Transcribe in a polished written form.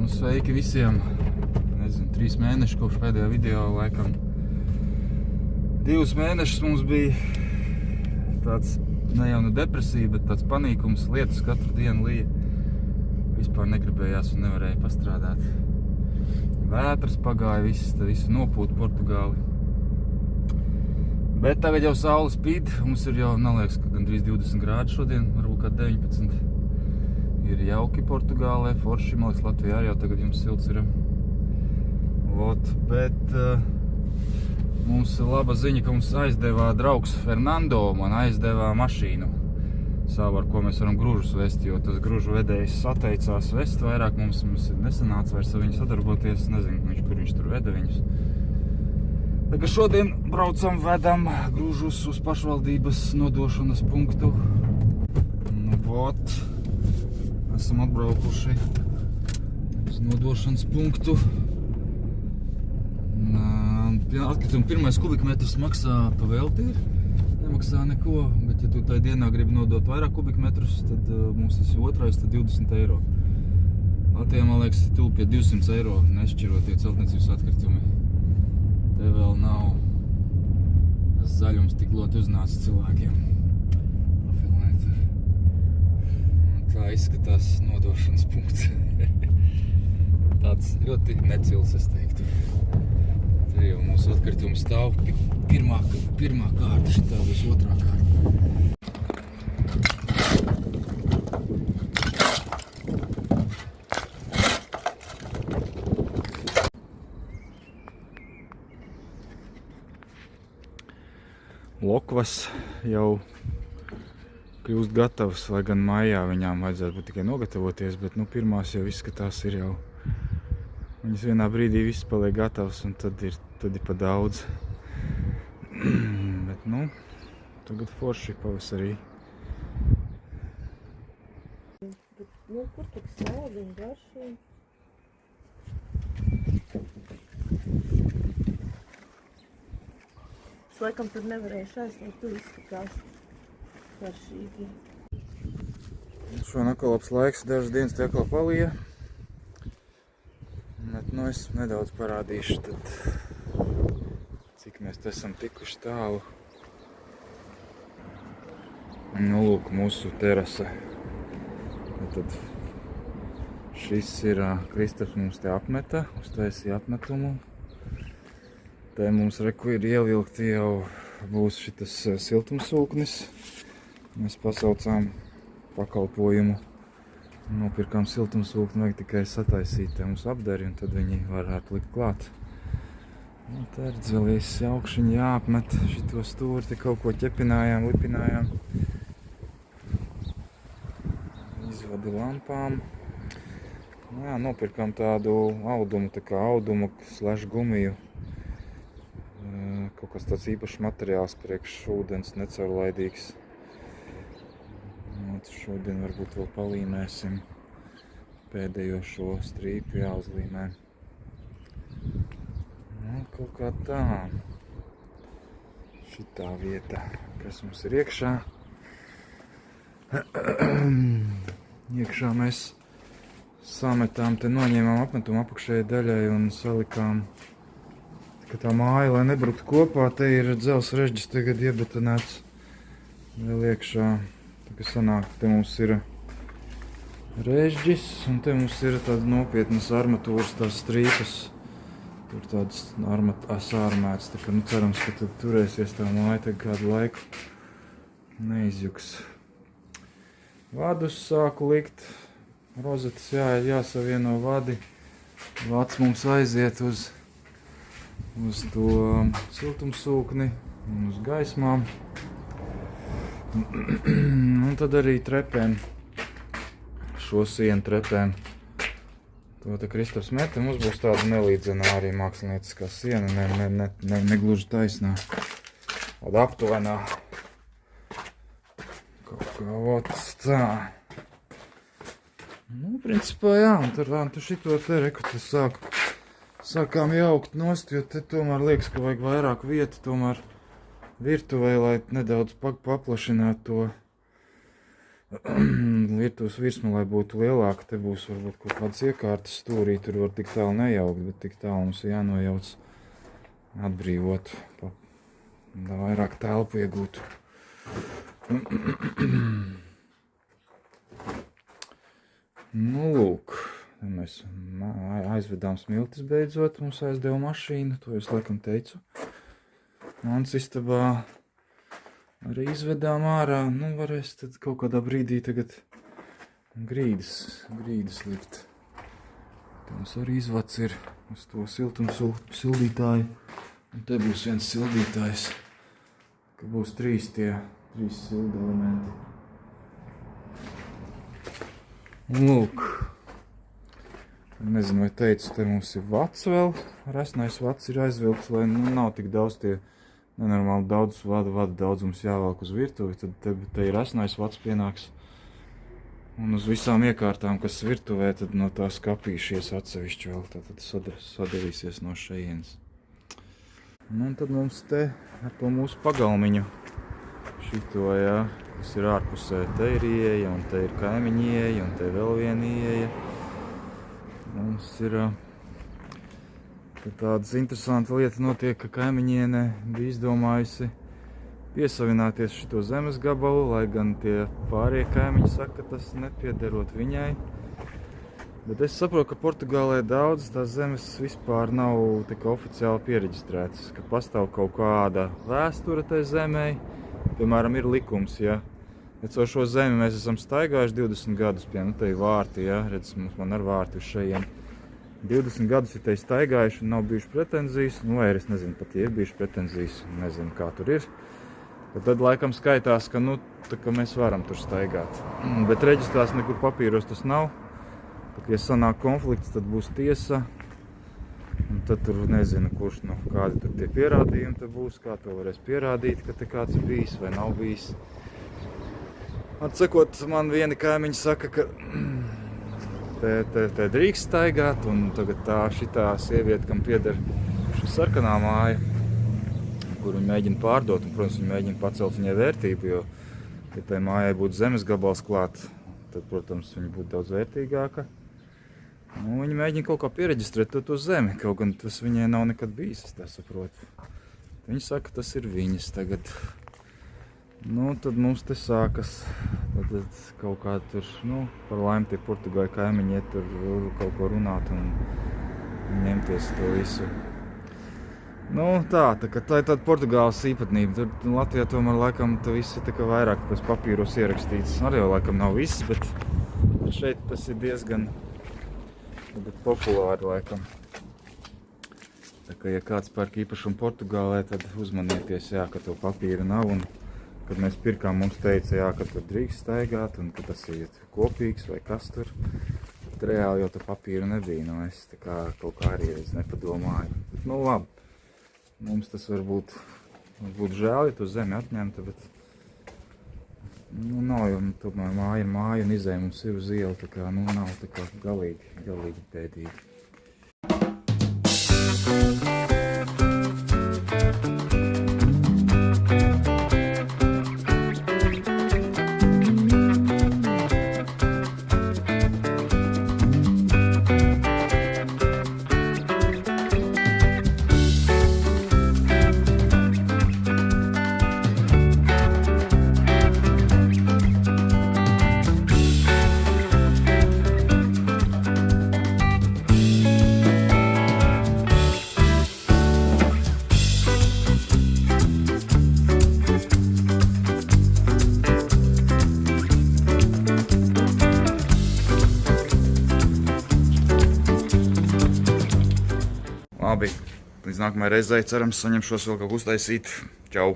Nu, sveiki visiem. Nezinu, 3 mēneši kopš pēdējā video, laikam 2 mēnešus mums bija tāds, ne jau depresija, bet tāds panīkums, lietus katru dienu lija. Vispār negribējās un nevarēja pastrādāt. Vētras pagāja, visu nopūta Portugāli. Bet tagad jau saule spīd, mums ir jau, neliekas, ka gandrīz 20 grādi šodien, varbūt kā 19. Ir jauki Portugālē, forši, man liekas, Latvijā arī jau tagad jums silts ir. Bet mums ir laba ziņa, ka mums aizdevā draugs Fernando, man aizdevā mašīnu savu, ar ko mēs varam gružus vest, jo tas gružu vedējs atteicās vest vairāk, mums nesanāca vairs ar viņu sadarboties, nezinu, kur viņš tur veda viņus. Tagad šodien braucam, vedam gružus uz pašvaldības nodošanas punktu. Esam atbraukuši uz nodošanas punktu. Atkrituma pirmais kubikmetrs maksā pa velti, nemaksā neko, bet ja tu tai dienā gribi nodot vairāk kubikmetrus, tad mums tas ir otrais, tad 20 eiro. Latvijā, man liekas, tu pie 200 eiro nešķirotie celtniecības atkritumi. Te vēl nav tas zaļums tik ļoti uznācis cilvēkiem. Tā izskatās nodošanas punkts. Tāds ļoti necils, es teiktu. Tur jau mūsu atkritumi stāv. Pirmā kārta, šitā būs otrā kārta. Lokvas jau kļūst gatavs, lai gan maijā viņām vajadzētu būt tikai nogatavoties, bet pirmās jau izskatās ir jau. Viņas vienā brīdī viss paliek gatavs un tad ir pa daudz. Bet tagad forši pavasarī. Bet kur tik saldi un garši? Es laikam tur nevarēšu aizsniegt, tur izskatās garšīgi. Šo nakal labs laiks, dažas dienas te atkal palija. Bet es nedaudz parādīšu, tad, cik mēs te esam tikuši tālu. Lūk, mūsu terasa. Tad šis ir Kristaps mums te apmeta, uztaisīja apmetumu. Te mums reku ir ievilkti jau būs šitas siltumsūknis. Mēs pasaucām pakalpojumu. Nopirkām siltumsūkni, vajag tikai sataisīt te mums apdari, un tad viņi varētu likt klāt. Te ir dzelīs augšiņi jāapmet šito stūri, te kaut ko ķepinājām, lipinājām. Izvadi lampām. Nopirkām tādu audumu, tā kā audumu / gumiju. Kaut kas tāds īpašs materiāls priekš ūdens, necaurlaidīgs. Šodien varbūt vēl palīmēsim. Pēdējo šo strīpu jāuzlīmē. Kaut kā tā. Šitā vieta, kas mums ir iekšā. Iekšā mēs sametām, te noņēmām apmetumu apakšējai daļai un salikām, ka tā māja, lai nebruktu kopā, te ir dzels režģis tagad iebetonēts vēl iekšā. Kas sanāk, te mums ir režģis, un te mums ir tāda nopietnas armatūras, tās strīpas. Tur tādas sārmētas, tā kā cerams, ka tad turēsies tā māja te kādu laiku neizjuks. Vadus sāku likt, rozetes jāsavieno vadi. Vads mums aiziet uz to siltumsūkni un uz gaismām. Un tad arī trepēm, šo sienu trepēm. To te Kristaps meta, mums būs tāda nelīdzenā arī mākslinieckā siena, negluži taisnā, tāda aptuvenā. Kaut kā tā. Principā jā, un tur šito te reku te sākām jaukt nost, jo te tomēr liekas, ka vajag vairāk vietu, tomēr virtuvē, lai nedaudz paplašinātu to virtuves virsma, lai būtu lielāka. Te būs varbūt kaut kādas iekārtas stūrī, tur var tik tālu nejaukt, bet tik tālu mums ir jānojauc atbrīvot, lai vairāk telpu iegūtu. Nu, lūk, mēs aizvedām smiltis beidzot, mums aizdeva mašīnu, to es laikam teicu. Mans istabā arī izvedām ārā, nu varēs tad kaut kādā brīdī tagad grīdas likt. Te mums arī izvads ir uz to siltumsildītāju, un te būs viens sildītājs, ka būs trīs silda elementi. Lūk, nezinu, vai teicu, te mums ir vats vēl, resnais vats ir aizvilkts, lai nav tik daudz tie nenormāli daudz vada daudzums jāvelk uz virtuvi, tad te ir resnais vats pienāks. Un uz visām iekārtām, kas virtuvē, tad no tās kapīšies atsevišķi vēl, tad sadalīsies no šejienes. Nu, un tad mums te ar to mūsu pagalmiņu šito, jā, kas ir ārpusē, te ir ieeja, un te ir kaimiņa ieeja, un te vēl viena ieeja. Mums ir tādas interesanta lieta notiek, ka kaimiņiene bija izdomājusi piesavināties šito zemes gabalu, lai gan tie pārējie kaimiņi saka, ka tas nepiederot viņai. Bet es saprotu, ka Portugālē daudz tās zemes vispār nav tik oficiāli piereģistrētas, ka pastāv kaut kāda vēsture tai zemei. Piemēram, ir likums, ja caur šo zemi mēs esam staigājuši 20 gadus, piemēram, te ir vārti, ja, redz, man ar vārti uz šejien. 20 gadus ir te staigājuši un nav bijuši pretenzijas, nu vai es nezinu, pat ja ir bijuši pretenzijas, nezinu, kā tur ir. Tad laikam skaitās, ka, nu, tā, ka mēs varam tur staigāt. Bet reģistrās nekur papīros tas nav. Tad, ja sanāk konflikts, tad būs tiesa. Un tad tur nezinu, kurš, nu, kādi tur tie pierādījumi te būs, kā to varēs pierādīt, ka te kāds ir bijis vai nav bijis. Atsakot, man vieni kaimiņi saka, ka te drīkst staigāt, un tagad šitā sieviete, kam pieder šī sarkanā māja, kur viņi mēģina pārdot, un, protams, viņi mēģina pacelt viņai vērtību, jo, ja tai mājai būtu zemes gabals klāt, tad, protams, viņa būtu daudz vērtīgāka. Nu, viņi mēģina kaut kā piereģistrēt to zemi, kaut gan tas viņai nav nekad bijis, es tā saprotu. Viņi saka, tas ir viņas tagad. Nu, tad mums te sākas, tad kaut kā tur, nu, par laimi tie portugāļu kaimiņi iet tur kaut ko runāt un ņemties to visu. Nu, tā ir tāda Portugāles īpatnība. Tur Latvijā tomēr laikam tā viss ir tā kā vairāk pēc papīros ierakstīts. Arī jau laikam nav viss, bet šeit tas ir diezgan populāri laikam. Tā kā, ja kāds pērk īpašumu Portugālē, tad uzmanieties, jā, ka to papīra nav. Un, kad mēs pirkām, mums teica, jā, ka tur drīkst staigāt un ka tas ir kopīgs vai kas tur. Bet reāli jau tā papīra nebija, nu es tā kā kaut kā arī nepadomāju. Bet, nu labi, mums tas varbūt žēl, ja to zemi atņemta, bet nu nav jau, tomēr māja ir māja un izēja mums ir uz ielu, tā kā, nu nav tā kā galīgi pēdīgi. Labi, līdz nākamajai reizei cerams saņemšos vēl kaut ko uztaisīt. Čau!